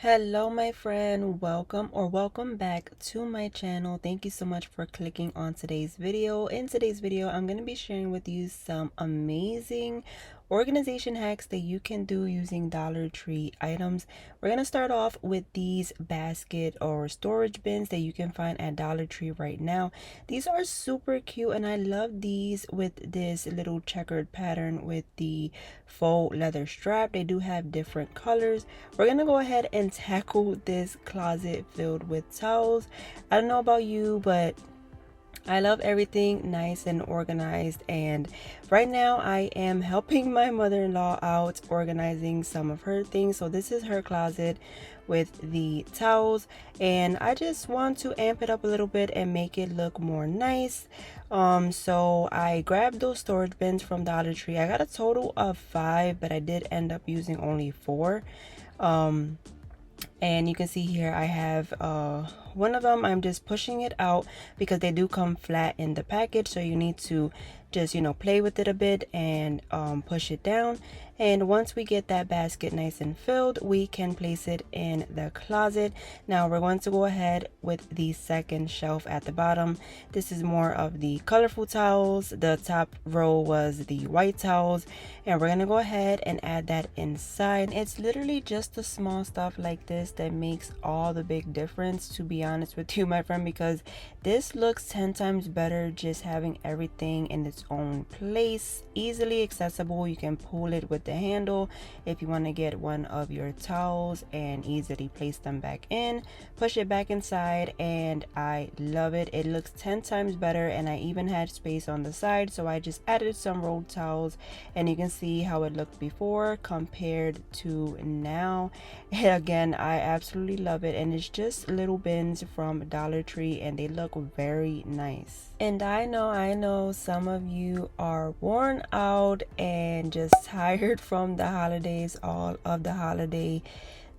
Hello my friend, welcome back to my channel. Thank you so much for clicking on today's video. In today's video, I'm going to be sharing with you some amazing organization hacks that you can do using Dollar Tree items. We're going to start off with these basket or storage bins that you can find at Dollar Tree right now. These are super cute and I love these with this little checkered pattern with the faux leather strap. They do have different colors. We're gonna go ahead and tackle this closet filled with towels. I don't know about you, but I love everything nice and organized, and right now I am helping my mother-in-law out organizing some of her things. So this is her closet with the towels, and I just want to amp it up a little bit and make it look more nice. So I grabbed those storage bins from Dollar Tree. I got a total of 5, but I did end up using only 4. And you can see here I have one of them. I'm just pushing it out because they do come flat in the package, so you need to just play with it a bit and push it down. And once we get that basket nice and filled, we can place it in the closet. Now we're going to go ahead with the second shelf at the bottom. This is more of the colorful towels. The top row was the white towels, and we're going to go ahead and add that inside. It's literally just the small stuff like this that makes all the big difference, to be honest with you my friend, because this looks 10 times better just having everything in its own place, easily accessible. You can pull it with the handle if you want to get one of your towels and easily place them back in, push it back inside, and I love it. It looks 10 times better, and I even had space on the side, so I just added some rolled towels, and you can see how it looked before compared to now. And again, I absolutely love it, and it's just little bins from Dollar Tree and they look very nice. And I know some of you are worn out and just tired from the holidays, all of the holiday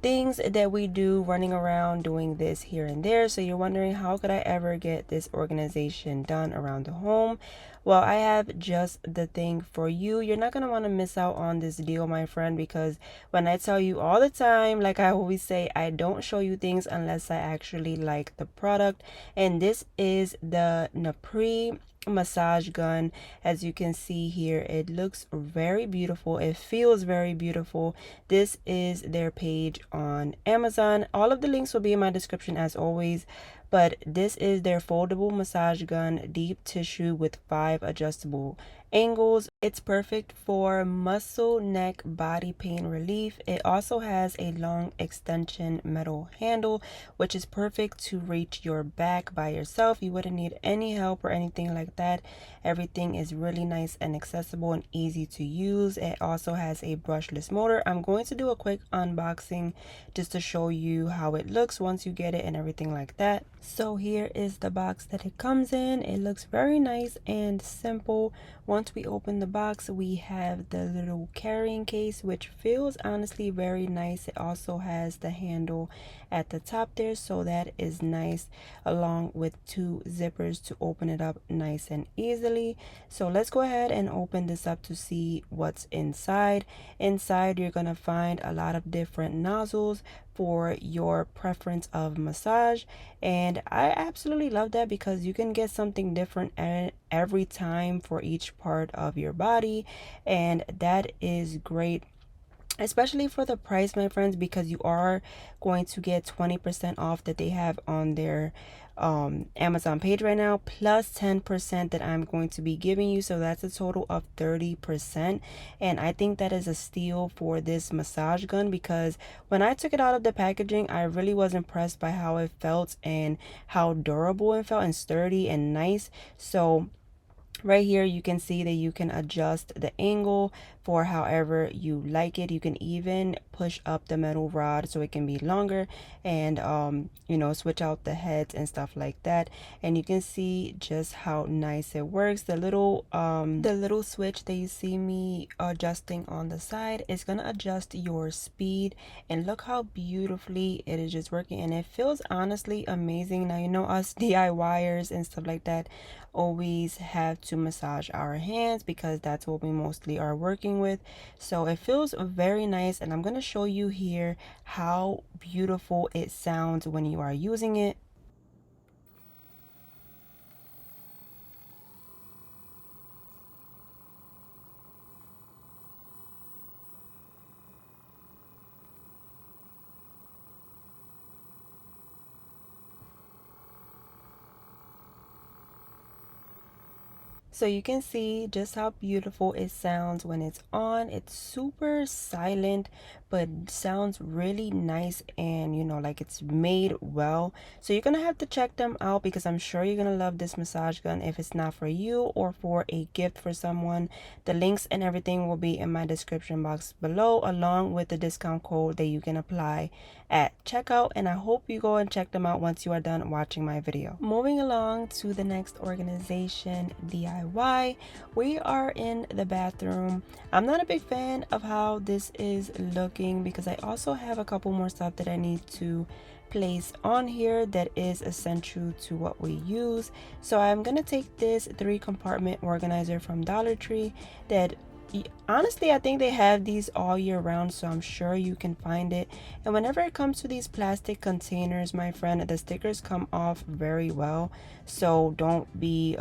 things that we do, running around doing this here and there. So you're wondering, how could I ever get this organization done around the home? Well, I have just the thing for you. You're not going to want to miss out on this deal, my friend, because when I tell you all the time, like I always say, I don't show you things unless I actually like the product. And this is the Napri massage gun. As you can see here, it looks very beautiful. It feels very beautiful. This is their page on Amazon. All of the links will be in my description as always, but this is their foldable massage gun, deep tissue with 5 adjustable angles. It's perfect for muscle, neck, body pain relief. It also has a long extension metal handle, which is perfect to reach your back by yourself. You wouldn't need any help or anything like that. Everything is really nice and accessible and easy to use. It also has a brushless motor. I'm going to do a quick unboxing just to show you how it looks once you get it and everything like that. So here is the box that it comes in. It looks very nice and simple. Once we open the box, we have the little carrying case, which feels honestly very nice. It also has the handle at the top there, so that is nice, along with 2 zippers to open it up nice and easily. So let's go ahead and open this up to see what's inside. Inside, you're gonna find a lot of different nozzles for your preference of massage, and I absolutely love that because you can get something different every time for each part of your body, and that is great, especially for the price, my friends, because you are going to get 20% off that they have on their Amazon page right now, plus 10% that I'm going to be giving you. So that's a total of 30%. And I think that is a steal for this massage gun, because when I took it out of the packaging, I really was impressed by how it felt and how durable it felt and sturdy and nice. So right here you can see that you can adjust the angle for however you like it. You can even push up the metal rod so it can be longer, and switch out the heads and stuff like that. And you can see just how nice it works. The little switch that you see me adjusting on the side is gonna adjust your speed, and look how beautifully it is just working, and it feels honestly amazing. Now us DIYers and stuff like that always have to massage our hands because that's what we mostly are working playing with. So it feels very nice, and I'm going to show you here how beautiful it sounds when you are using it. So you can see just how beautiful it sounds when it's on. It's super silent, but sounds really nice, and you know, like it's made well. So you're gonna have to check them out, because I'm sure you're gonna love this massage gun if it's not for you or for a gift for someone. The links and everything will be in my description box below, along with the discount code that you can apply at checkout, and I hope you go and check them out once you are done watching my video. Moving along to the next organization, DIY. We are in the bathroom. I'm not a big fan of how this is looking, because I also have a couple more stuff that I need to place on here that is essential to what we use. So I'm gonna take this 3-compartment organizer from Dollar Tree that honestly, I think they have these all year round, so I'm sure you can find it. And whenever it comes to these plastic containers, my friend, the stickers come off very well, so don't be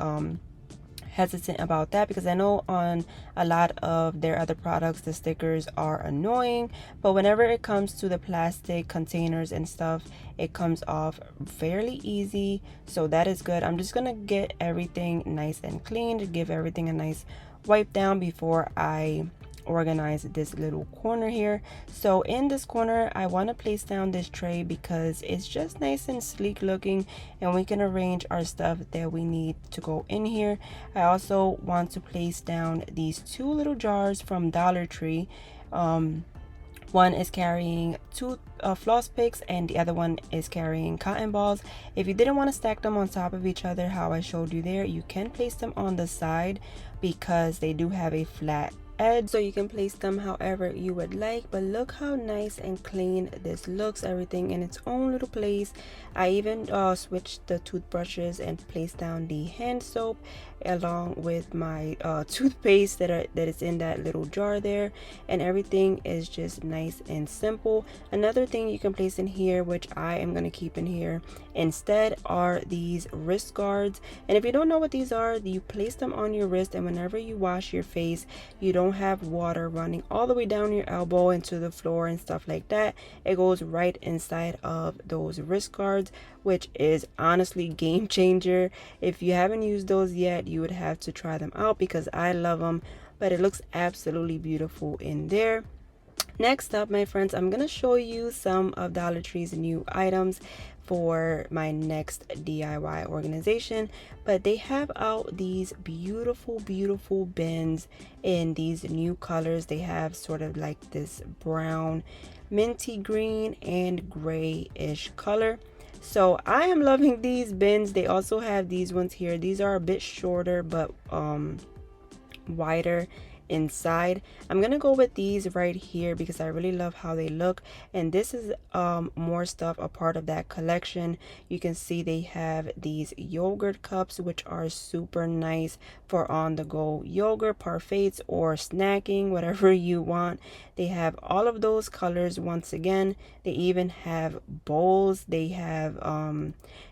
hesitant about that, because I know on a lot of their other products the stickers are annoying, but whenever it comes to the plastic containers and stuff, it comes off fairly easy, so that is good. I'm just gonna get everything nice and clean, to give everything a nice wipe down before I organize this little corner here. So in this corner, I want to place down this tray because it's just nice and sleek looking, and we can arrange our stuff that we need to go in here. I also want to place down these 2 little jars from Dollar Tree. One is carrying 2 floss picks, and the other one is carrying cotton balls. If you didn't want to stack them on top of each other how I showed you there, you can place them on the side because they do have a flat edge, so you can place them however you would like. But look how nice and clean this looks, everything in its own little place. I even switched the toothbrushes and placed down the hand soap along with my toothpaste that is in that little jar there, and everything is just nice and simple. Another thing you can place in here, which I am going to keep in here instead, are these wrist guards. And if you don't know what these are, you place them on your wrist, and whenever you wash your face, you don't have water running all the way down your elbow into the floor and stuff like that. It goes right inside of those wrist guards, which is honestly game changer. If you haven't used those yet, you would have to try them out, because I love them, but it looks absolutely beautiful in there. Next up, my friends, I'm gonna show you some of Dollar Tree's new items for my next DIY organization. But they have out these beautiful bins in these new colors. They have sort of like this brown, minty green, and grayish color. So I am loving these bins. They also have these ones here. These are a bit shorter but wider inside. I'm gonna go with these right here because I really love how they look, and this is more stuff, a part of that collection. You can see they have these yogurt cups, which are super nice for on the go yogurt parfaits or snacking, whatever you want. They have all of those colors. Once again, they even have bowls, they have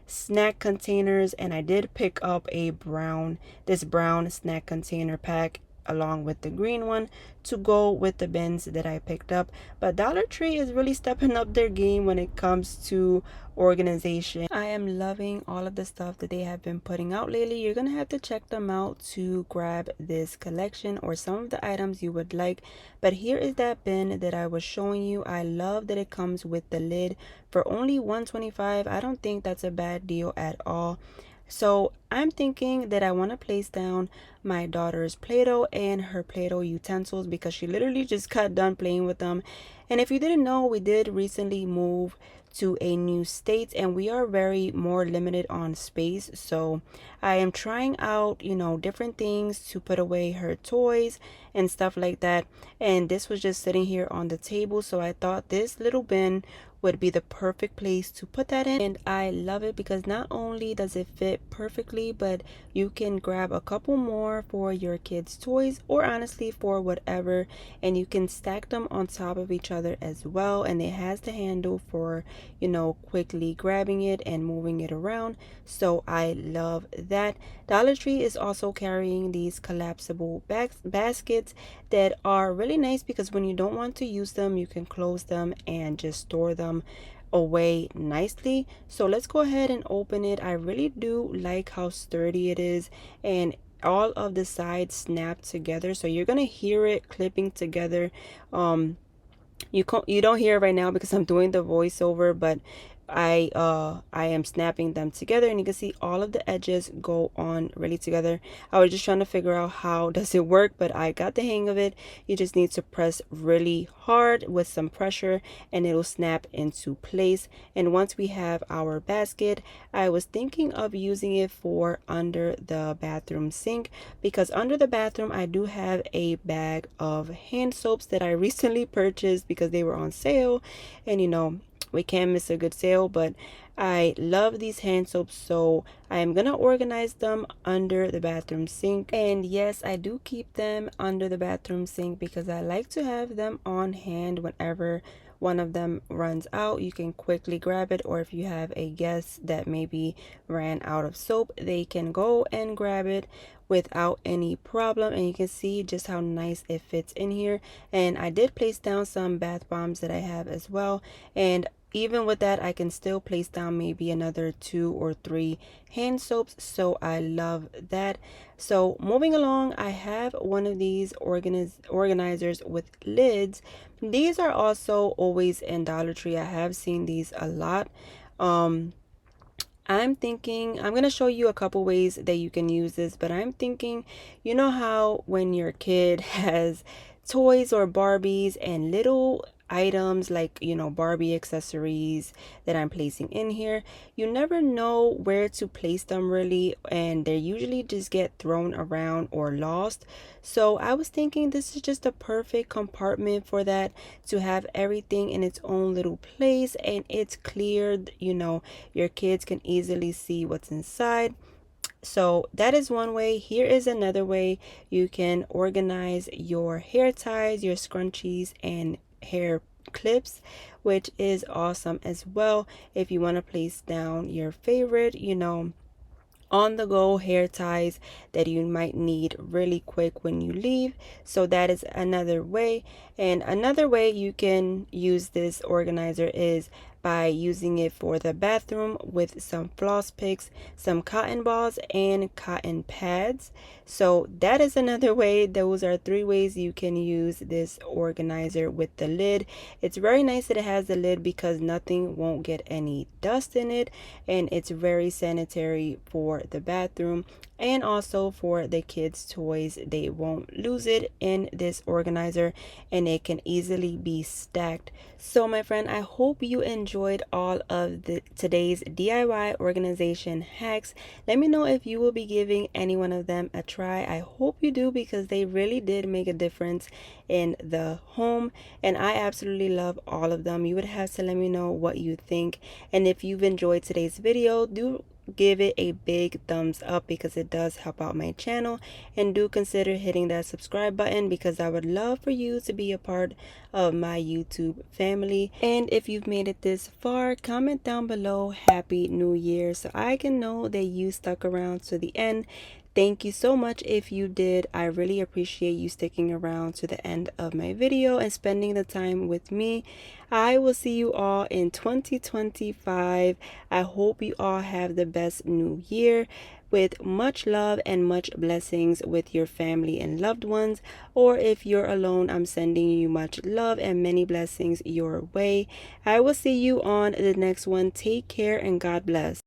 snack containers, and I did pick up a brown snack container pack along with the green one to go with the bins that I picked up. But Dollar Tree is really stepping up their game when it comes to organization. I am loving all of the stuff that they have been putting out lately. You're gonna have to check them out to grab this collection or some of the items you would like. But here is that bin that I was showing you. I love that it comes with the lid for only $125. I don't think that's a bad deal at all. So I'm thinking that I want to place down my daughter's Play-Doh and her Play-Doh utensils because she literally just got done playing with them. And if you didn't know, we did recently move to a new state and we are very more limited on space. So I am trying out, different things to put away her toys and stuff like that. And this was just sitting here on the table. So I thought this little bin would be the perfect place to put that in, and I love it because not only does it fit perfectly, but you can grab a couple more more for your kids' toys, or honestly for whatever, and you can stack them on top of each other as well. And it has the handle for, you know, quickly grabbing it and moving it around. So I love that. Dollar Tree is also carrying these collapsible baskets that are really nice because when you don't want to use them, you can close them and just store them away nicely. So let's go ahead and open it. I really do like how sturdy it is, and all of the sides snap together, so you're gonna hear it clipping together. You don't hear it right now because I'm doing the voiceover, but I am snapping them together, and you can see all of the edges go on really together. I was just trying to figure out how does it work, but I got the hang of it. You just need to press really hard with some pressure and it'll snap into place. And once we have our basket, I was thinking of using it for under the bathroom sink, because under the bathroom I do have a bag of hand soaps that I recently purchased because they were on sale, and you know, we can't miss a good sale. But I love these hand soaps, so I am gonna organize them under the bathroom sink. And yes, I do keep them under the bathroom sink because I like to have them on hand whenever one of them runs out. You can quickly grab it, or if you have a guest that maybe ran out of soap, they can go and grab it without any problem. And you can see just how nice it fits in here. And I did place down some bath bombs that I have as well, and even with that I can still place down maybe another 2 or 3 hand soaps, so I love that. So moving along, I have one of these organizers with lids. These are also always in Dollar Tree. I have seen these a lot. I'm thinking I'm going to show you a couple ways that you can use this, but I'm thinking, you know how when your kid has toys or Barbies and little items like, you know, Barbie accessories that I'm placing in here, you never know where to place them really, and they usually just get thrown around or lost. So I was thinking this is just a perfect compartment for that, to have everything in its own little place, and it's cleared, you know, your kids can easily see what's inside. So that is one way. Here is another way you can organize your hair ties, your scrunchies, and hair clips, which is awesome as well. If you want to place down your favorite, you know, on the go hair ties that you might need really quick when you leave. So that is another way. And another way you can use this organizer is by using it for the bathroom with some floss picks, some cotton balls, and cotton pads. So that is another way. Those are 3 ways you can use this organizer with the lid. It's very nice that it has the lid because nothing won't get any dust in it, and it's very sanitary for the bathroom and also for the kids' toys. They won't lose it in this organizer, and it can easily be stacked. So my friend, I hope you enjoyed all of today's DIY organization hacks. Let me know if you will be giving any one of them a try. I hope you do, because they really did make a difference in the home, and I absolutely love all of them. You would have to let me know what you think, and if you've enjoyed today's video, do give it a big thumbs up because it does help out my channel, and do consider hitting that subscribe button because I would love for you to be a part of my YouTube family. And if you've made it this far, comment down below Happy New Year so I can know that you stuck around to the end. Thank you so much if you did. I really appreciate you sticking around to the end of my video and spending the time with me. I will see you all in 2025. I hope you all have the best new year, with much love and much blessings with your family and loved ones. Or if you're alone, I'm sending you much love and many blessings your way. I will see you on the next one. Take care and God bless.